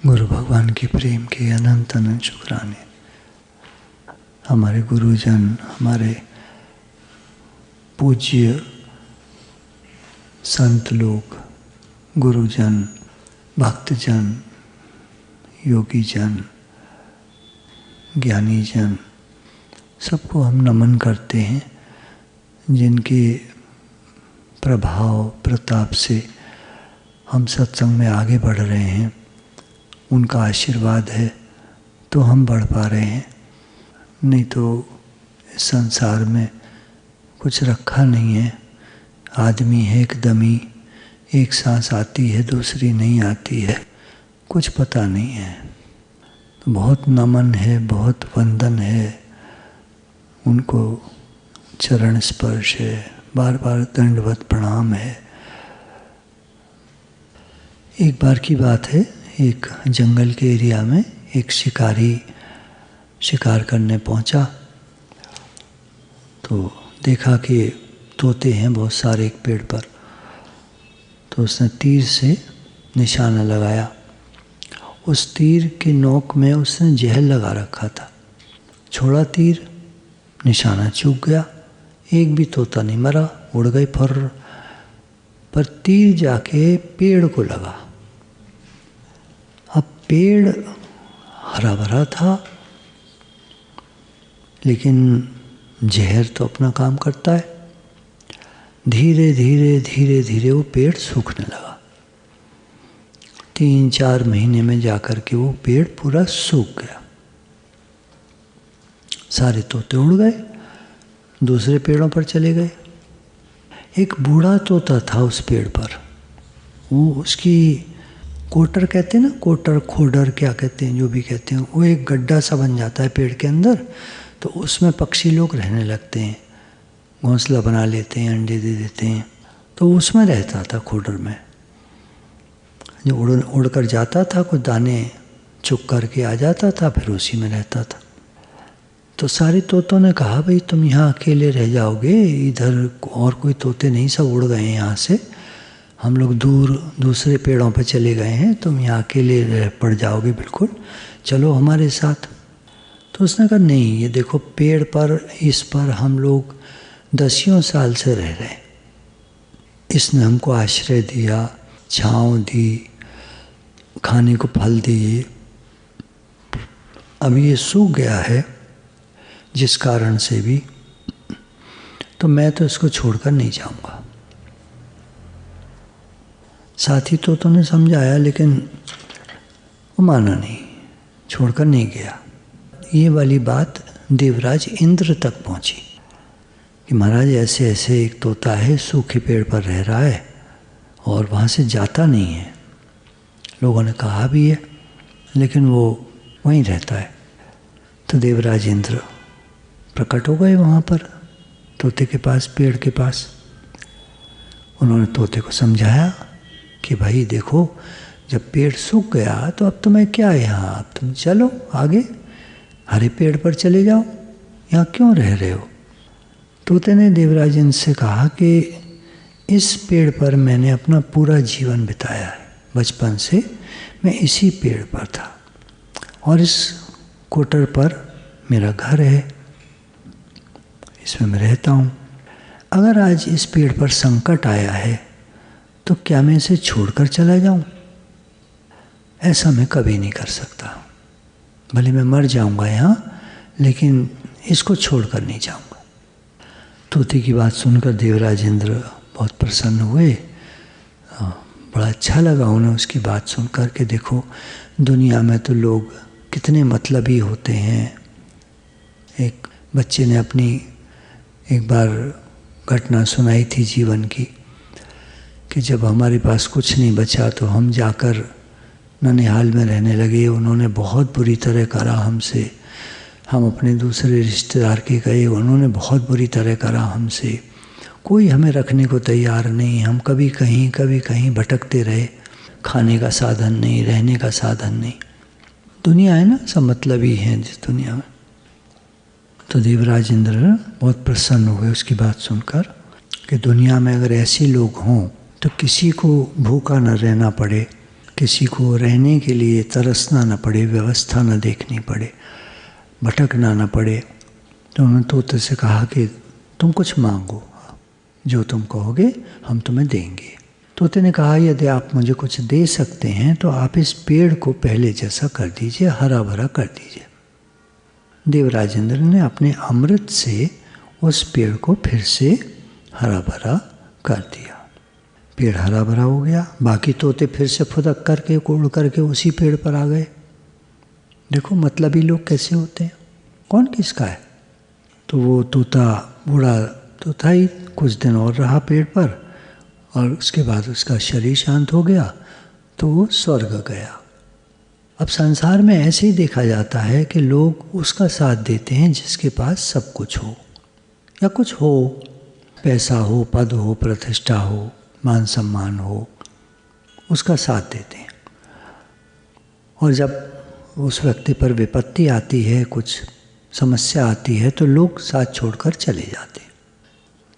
गुरु भगवान के प्रेम के अनंत अनंत शुक्राने। हमारे गुरुजन, हमारे पूज्य संत लोग, गुरुजन, भक्तजन, योगीजन, ज्ञानीजन, सबको हम नमन करते हैं, जिनके प्रभाव प्रताप से हम सत्संग में आगे बढ़ रहे हैं। उनका आशीर्वाद है तो हम बढ़ पा रहे हैं, नहीं तो इस संसार में कुछ रखा नहीं है। आदमी है एकदमी, एक सांस आती है दूसरी नहीं आती है, कुछ पता नहीं है। तो बहुत नमन है, बहुत वंदन है, उनको चरण स्पर्श है, बार बार दंडवत प्रणाम है। एक बार की बात है, एक जंगल के एरिया में एक शिकारी शिकार करने पहुंचा तो देखा कि तोते हैं बहुत सारे एक पेड़ पर। तो उसने तीर से निशाना लगाया। उस तीर की नोक में उसने जहर लगा रखा था। छोड़ा तीर, निशाना चूक गया, एक भी तोता नहीं मरा, उड़ गए फर। पर तीर जाके पेड़ को लगा। अब पेड़ हरा भरा था, लेकिन जहर तो अपना काम करता है। धीरे धीरे धीरे धीरे वो पेड़ सूखने लगा। 3-4 महीने में जाकर के वो पेड़ पूरा सूख गया। सारे तोते उड़ गए, दूसरे पेड़ों पर चले गए। एक बूढ़ा तोता था उस पेड़ पर। वो उसकी कोटर कहते हैं ना, कोटर खोडर क्या कहते हैं, जो भी कहते हैं, वो एक गड्ढा सा बन जाता है पेड़ के अंदर। तो उसमें पक्षी लोग रहने लगते हैं, घोंसला बना लेते हैं, अंडे दे देते हैं। तो उसमें रहता था खोडर में। जो उड़ कर जाता था, कुछ दाने चुग करके आ जाता था, फिर उसी में रहता था। तो सारे तोतों ने कहा, भाई तुम यहाँ अकेले रह जाओगे, इधर और कोई तोते नहीं, सब उड़ गए हैं यहाँ से, हम लोग दूर दूसरे पेड़ों पर चले गए हैं, तुम यहाँ अकेले पड़ जाओगे बिल्कुल, चलो हमारे साथ। तो उसने कहा नहीं, ये देखो पेड़ पर, इस पर हम लोग 10 साल से रह रहे हैं। इसने हमको आश्रय दिया, छाँव दी, खाने को फल दिए। अब ये सूख गया है जिस कारण से भी, तो मैं तो इसको छोड़कर नहीं जाऊंगा। साथी तोतों ने समझाया, लेकिन वो माना नहीं, छोड़कर नहीं गया। ये वाली बात देवराज इंद्र तक पहुंची कि महाराज ऐसे ऐसे एक तोता है, सूखे पेड़ पर रह रहा है और वहाँ से जाता नहीं है। लोगों ने कहा भी है, लेकिन वो वहीं रहता है। तो देवराज इंद्र प्रकट हो गए वहाँ पर तोते के पास, पेड़ के पास। उन्होंने तोते को समझाया कि भाई देखो, जब पेड़ सूख गया तो अब तुम्हें क्या है यहाँ, अब तुम चलो आगे, हरे पेड़ पर चले जाओ, यहाँ क्यों रह रहे हो। तोते ने देवराज इंद्र से कहा कि इस पेड़ पर मैंने अपना पूरा जीवन बिताया है, बचपन से मैं इसी पेड़ पर था और इस कोटर पर मेरा घर है, इसमें मैं रहता हूँ। अगर आज इस पेड़ पर संकट आया है तो क्या मैं इसे छोड़कर चला जाऊँ? ऐसा मैं कभी नहीं कर सकता। भले मैं मर जाऊँगा यहाँ, लेकिन इसको छोड़कर नहीं जाऊँगा। तोते की बात सुनकर देवराज इंद्र बहुत प्रसन्न हुए। बड़ा अच्छा लगा उन्हें उसकी बात सुनकर के देखो, दुनिया में तो लोग कितने मतलबी होते हैं। एक बच्चे ने अपनी एक बार घटना सुनाई थी जीवन की, कि जब हमारे पास कुछ नहीं बचा तो हम जाकर ननिहाल में रहने लगे। उन्होंने बहुत बुरी तरह करा हमसे। हम अपने दूसरे रिश्तेदार के गए, उन्होंने बहुत बुरी तरह करा हमसे। कोई हमें रखने को तैयार नहीं, हम कभी कहीं भटकते रहे। खाने का साधन नहीं, रहने का साधन नहीं। दुनिया है ना, सब मतलबी हैं जिस दुनिया में। तो देवराज इंद्र बहुत प्रसन्न हुए उसकी बात सुनकर कि दुनिया में अगर ऐसे लोग हों तो किसी को भूखा न रहना पड़े, किसी को रहने के लिए तरसना न पड़े, व्यवस्था न देखनी पड़े, भटकना न पड़े, तो उन्होंने तोते से कहा कि तुम कुछ मांगो, जो तुम कहोगे हम तुम्हें देंगे। तोते ने कहा यदि आप मुझे कुछ दे सकते हैं तो आप इस पेड़ को पहले जैसा कर दीजिए, हरा भरा कर दीजिए। देवराज इंद्र ने अपने अमृत से उस पेड़ को फिर से हरा भरा कर दिया। पेड़ हरा भरा हो गया। बाकी तोते फिर से फुदक करके उड़ करके उसी पेड़ पर आ गए। देखो मतलबी लोग कैसे होते हैं, कौन किसका है। तो वो तोता बूढ़ा तो था ही, कुछ दिन और रहा पेड़ पर और उसके बाद उसका शरीर शांत हो गया तो वो स्वर्ग गया। अब संसार में ऐसे ही देखा जाता है कि लोग उसका साथ देते हैं जिसके पास सब कुछ हो या कुछ हो, पैसा हो, पद हो, प्रतिष्ठा हो, मान सम्मान हो, उसका साथ देते हैं। और जब उस व्यक्ति पर विपत्ति आती है, कुछ समस्या आती है तो लोग साथ छोड़कर चले जाते हैं।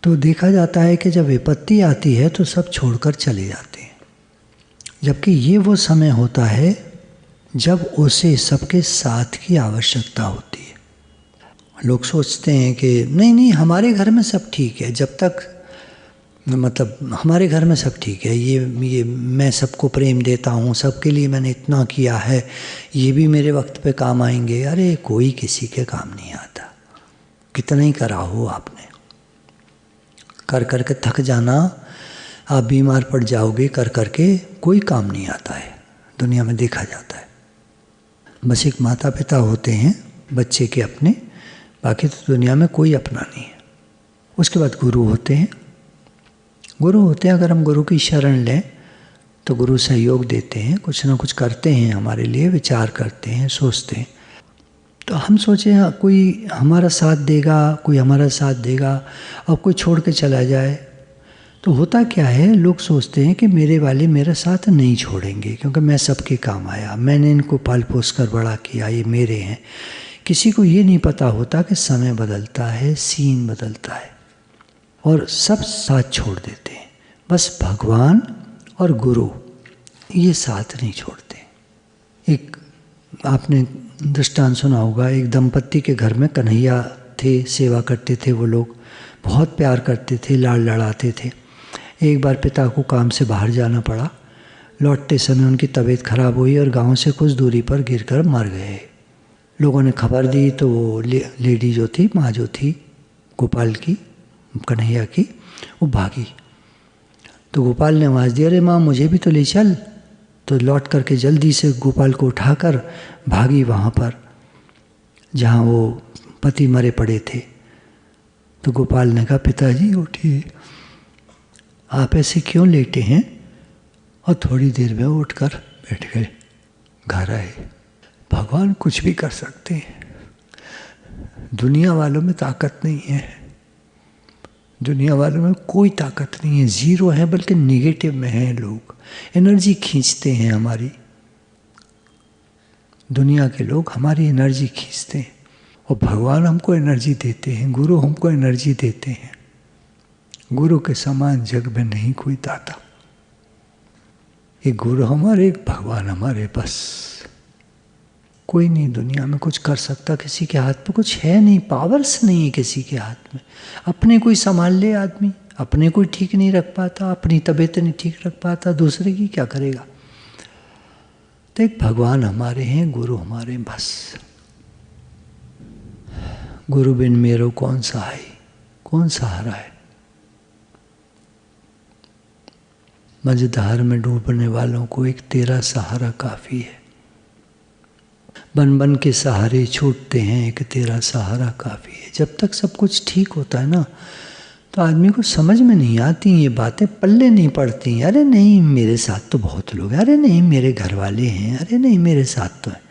तो देखा जाता है कि जब विपत्ति आती है तो सब छोड़कर चले जाते हैं, जबकि ये वो समय होता है जब उसे सबके साथ की आवश्यकता होती है। लोग सोचते हैं कि नहीं नहीं हमारे घर में सब ठीक है, जब तक मतलब हमारे घर में सब ठीक है, ये मैं सबको प्रेम देता हूँ, सबके लिए मैंने इतना किया है, ये भी मेरे वक्त पे काम आएंगे। अरे कोई किसी के काम नहीं आता, कितना ही करा हो आपने, कर करके थक जाना, आप बीमार पड़ जाओगे, कर करके कोई काम नहीं आता है, दुनिया में देखा जाता है। बस एक माता पिता होते हैं बच्चे के अपने, बाकी तो दुनिया में कोई अपना नहीं है। उसके बाद गुरु होते हैं। गुरु होते हैं, अगर हम गुरु की शरण लें तो गुरु सहयोग देते हैं, कुछ ना कुछ करते हैं हमारे लिए, विचार करते हैं, सोचते हैं। तो हम सोचे हाँ कोई हमारा साथ देगा, कोई हमारा साथ देगा, और कोई छोड़ के चला जाए तो होता क्या है, लोग सोचते हैं कि मेरे वाले मेरा साथ नहीं छोड़ेंगे क्योंकि मैं सबके काम आया, मैंने इनको पाल पोस कर बड़ा किया, ये मेरे हैं। किसी को ये नहीं पता होता कि समय बदलता है, सीन बदलता है और सब साथ छोड़ देते हैं। बस भगवान और गुरु ये साथ नहीं छोड़ते। एक आपने दृष्टांत सुना होगा, एक दंपत्ति के घर में कन्हैया थे, सेवा करते थे वो लोग, बहुत प्यार करते थे, लाड़ लड़ाते थे। एक बार पिता को काम से बाहर जाना पड़ा, लौटते समय उनकी तबीयत खराब हुई और गांव से कुछ दूरी पर गिरकर मर गए। लोगों ने खबर दी तो वो लेडी जो थी, माँ जो थी गोपाल की, कन्हैया की, वो भागी। तो गोपाल ने आवाज़ दी, अरे माँ मुझे भी तो ले चल। तो लौट करके जल्दी से गोपाल को उठाकर भागी वहाँ पर जहाँ वो पति मरे पड़े थे। तो गोपाल ने कहा, पिताजी उठिए, आप ऐसे क्यों लेटे हैं? और थोड़ी देर में उठकर बैठ गए, घर आए। भगवान कुछ भी कर सकते हैं, दुनिया वालों में ताकत नहीं है, दुनिया वालों में कोई ताकत नहीं है, ज़ीरो है, बल्कि नेगेटिव में है। लोग एनर्जी खींचते हैं हमारी, दुनिया के लोग हमारी एनर्जी खींचते हैं और भगवान हमको एनर्जी देते हैं, गुरु हमको एनर्जी देते हैं। गुरु के समान जग में नहीं कोई दाता। एक गुरु हमारे, एक भगवान हमारे, बस कोई नहीं दुनिया में कुछ कर सकता। किसी के हाथ में कुछ है नहीं, पावर्स नहीं है किसी के हाथ में। अपने कोई संभाल ले आदमी, अपने कोई ठीक नहीं रख पाता, अपनी तबीयत नहीं ठीक रख पाता, दूसरे की क्या करेगा। तो एक भगवान हमारे हैं, गुरु हमारे, बस। गुरु बिन मेरो कौन सा है, कौन सहारा है। मझधार में डूबने वालों को एक तेरा सहारा काफ़ी है। बन बन के सहारे छूटते हैं, एक तेरा सहारा काफ़ी है। जब तक सब कुछ ठीक होता है ना, तो आदमी को समझ में नहीं आती ये बातें, पल्ले नहीं पड़ती। अरे नहीं मेरे साथ तो बहुत लोग हैं, अरे नहीं मेरे घर वाले हैं, अरे नहीं मेरे साथ तो है।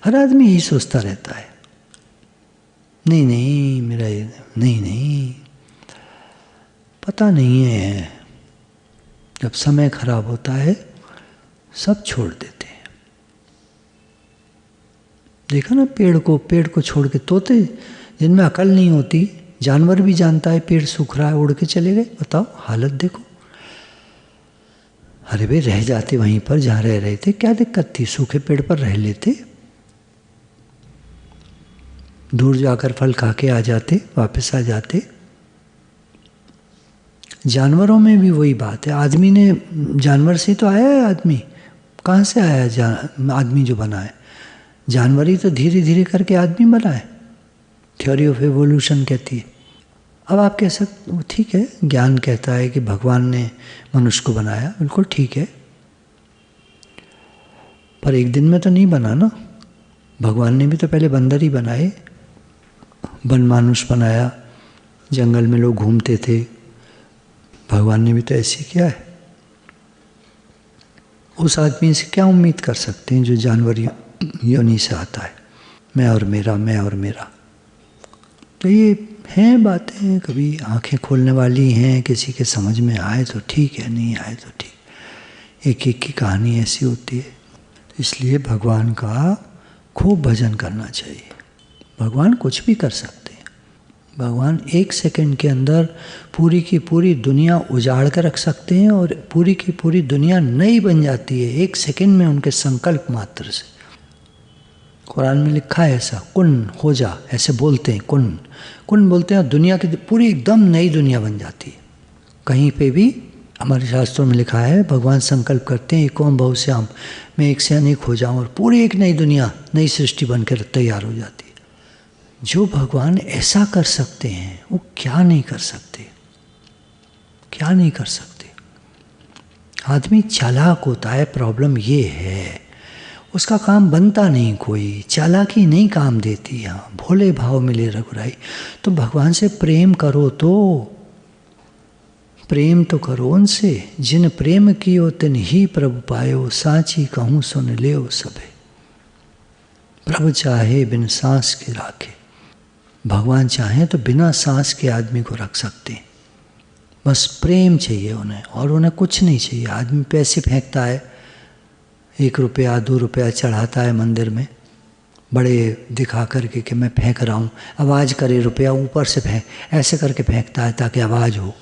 हर आदमी यही सोचता रहता है, नहीं नहीं मेरा नहीं नहीं। पता नहीं है, जब समय खराब होता है सब छोड़ देते हैं। देखा ना पेड़ को छोड़ के, तोते जिनमें अकल नहीं होती, जानवर भी जानता है पेड़ सूख रहा है, उड़ के चले गए। बताओ हालत देखो। अरे भाई रह जाते वहीं पर जहाँ रह रहे थे, क्या दिक्कत थी, सूखे पेड़ पर रह लेते, दूर जाकर फल खा के आ जाते, वापस आ जाते। जानवरों में भी वही बात है। आदमी ने, जानवर से तो आया है आदमी, कहाँ से आया है आदमी जो बना है? जानवर ही तो धीरे धीरे करके आदमी बना है, थ्योरी ऑफ एवोल्यूशन कहती है। अब आप कह सकते, ठीक है, ज्ञान कहता है कि भगवान ने मनुष्य को बनाया, बिल्कुल ठीक है, पर एक दिन में तो नहीं बना ना। भगवान ने भी तो पहले बंदर ही बनाए, वन मानुष बनाया, जंगल में लोग घूमते थे, भगवान ने भी तो ऐसे किया है। उस आदमी से क्या उम्मीद कर सकते हैं जो जानवर योनि से आता है, मैं और मेरा, मैं और मेरा। तो ये हैं बातें, कभी आंखें खोलने वाली हैं, किसी के समझ में आए तो ठीक है, नहीं आए तो ठीक। एक एक की कहानी ऐसी होती है। तो इसलिए भगवान का खूब भजन करना चाहिए। भगवान कुछ भी कर सकते हैं। भगवान एक सेकंड के अंदर पूरी की पूरी दुनिया उजाड़ कर रख सकते हैं और पूरी की पूरी दुनिया नई बन जाती है एक सेकंड में, उनके संकल्प मात्र से। कुरान में लिखा है ऐसा, कुन हो जा, ऐसे बोलते हैं, कुन कुन बोलते हैं, दुनिया की पूरी एकदम नई दुनिया बन जाती है। कहीं पे भी हमारे शास्त्रों में लिखा है, भगवान संकल्प करते हैं एकोम बहुश्याम, मैं एक से अनेक हो जाऊं, और पूरी एक नई दुनिया, नई सृष्टि बनकर तैयार हो जाती है। जो भगवान ऐसा कर सकते हैं वो क्या नहीं कर सकते, क्या नहीं कर सकते। आदमी चालाक होता है, प्रॉब्लम ये है, उसका काम बनता नहीं, कोई चालाकी नहीं काम देती। यहाँ भोले भाव मिले रघुराई। तो भगवान से प्रेम करो, तो प्रेम तो करो उनसे, जिन प्रेम कियो तिन ही प्रभु पायो, साची कहूँ सुन ले सबे, प्रभु चाहे बिन सांस के राखे। भगवान चाहे तो बिना सांस के आदमी को रख सकते हैं, बस प्रेम चाहिए उन्हें, और उन्हें कुछ नहीं चाहिए। आदमी पैसे फेंकता है, 1 रुपया 2 रुपया चढ़ाता है मंदिर में, बड़े दिखा करके कि मैं फेंक रहा हूँ, आवाज़ करे रुपया ऊपर से फेंक, ऐसे करके फेंकता है ताकि आवाज़ हो।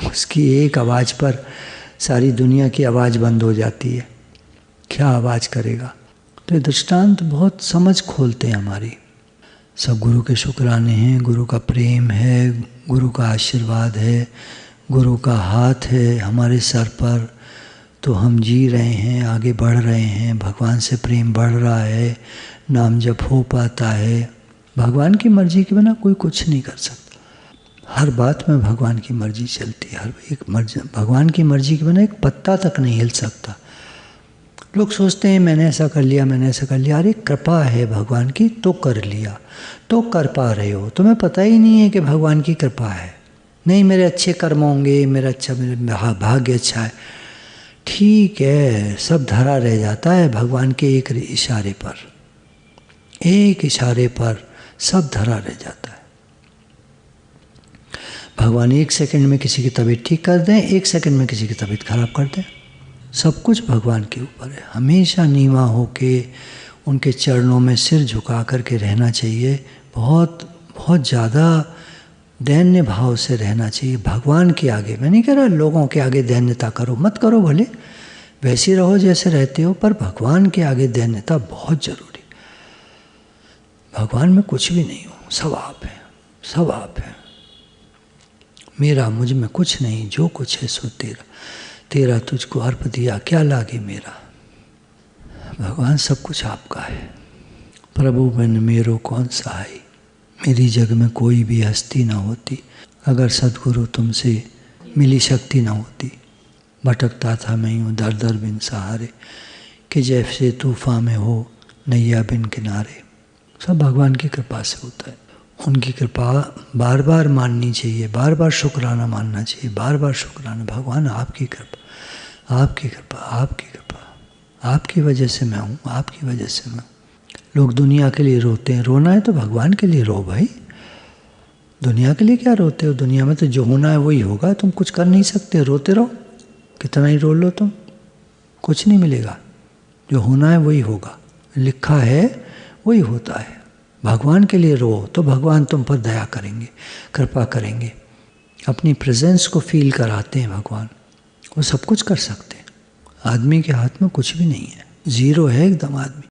उसकी एक आवाज़ पर सारी दुनिया की आवाज़ बंद हो जाती है, क्या आवाज़ करेगा। तो दृष्टांत बहुत समझ खोलते हैं हमारी। सब गुरु के शुक्राने हैं, गुरु का प्रेम है, गुरु का आशीर्वाद है, गुरु का हाथ है हमारे सर पर, तो हम जी रहे हैं, आगे बढ़ रहे हैं, भगवान से प्रेम बढ़ रहा है, नाम जप हो पाता है। भगवान की मर्जी के बिना कोई कुछ नहीं कर सकता। हर बात में भगवान की मर्जी चलती है, हर एक मर्जी, भगवान की मर्जी के बिना एक पत्ता तक नहीं हिल सकता। लोग सोचते हैं मैंने ऐसा कर लिया, मैंने ऐसा कर लिया। अरे कृपा है भगवान की तो कर लिया, तो कर पा रहे हो। तुम्हें पता ही नहीं है कि भगवान की कृपा है। नहीं मेरे अच्छे कर्म होंगे, मेरा भाग्य अच्छा है, ठीक है, सब धरा रह जाता है भगवान के एक इशारे पर, एक इशारे पर सब धरा रह जाता है। भगवान 1 सेकंड में किसी की तबीयत ठीक कर दें, 1 सेकंड में किसी की तबीयत खराब कर दें। सब कुछ भगवान के ऊपर है। हमेशा नीवा होके उनके चरणों में सिर झुका करके रहना चाहिए। बहुत बहुत ज़्यादा दैन्य भाव से रहना चाहिए भगवान के आगे। मैं नहीं कह रहा लोगों के आगे दैन्यता करो, मत करो, भले वैसे रहो जैसे रहते हो, पर भगवान के आगे दैन्यता बहुत जरूरी। भगवान में कुछ भी नहीं हो, सब आप है, सब आप है। मेरा मुझ में कुछ नहीं, जो कुछ है सो तेरा, तेरा तुझको अर्प दिया क्या लागे मेरा। भगवान सब कुछ आपका है। प्रभु बिन मेरो कौन सहाय, मेरी जग में कोई भी हस्ती ना होती अगर सद्गुरु तुमसे मिली शक्ति ना होती। भटकता था मैं यूँ दर दर बिन सहारे, कि जैसे तूफान में हो नैया बिन किनारे। सब भगवान की कृपा से होता है। उनकी कृपा बार बार माननी चाहिए, बार बार शुक्राना मानना चाहिए, बार बार शुक्राना। भगवान आपकी कृपा, आपकी कृपा, आपकी कृपा, आपकी वजह से मैं हूँ, आपकी वजह से मैं। लोग दुनिया के लिए रोते हैं, रोना है तो भगवान के लिए रो भाई। दुनिया के लिए क्या रोते हो? दुनिया में तो जो होना है वही होगा, तुम कुछ कर नहीं सकते, रोते रहो, कितना ही रो लो तुम, कुछ नहीं मिलेगा। जो होना है वही होगा, लिखा है वही होता है। भगवान के लिए रो तो भगवान तुम पर दया करेंगे, कृपा करेंगे। अपनी प्रेजेंस को फील कराते हैं भगवान। वो सब कुछ कर सकते हैं। आदमी के हाथ में कुछ भी नहीं है, ज़ीरो है एकदम आदमी।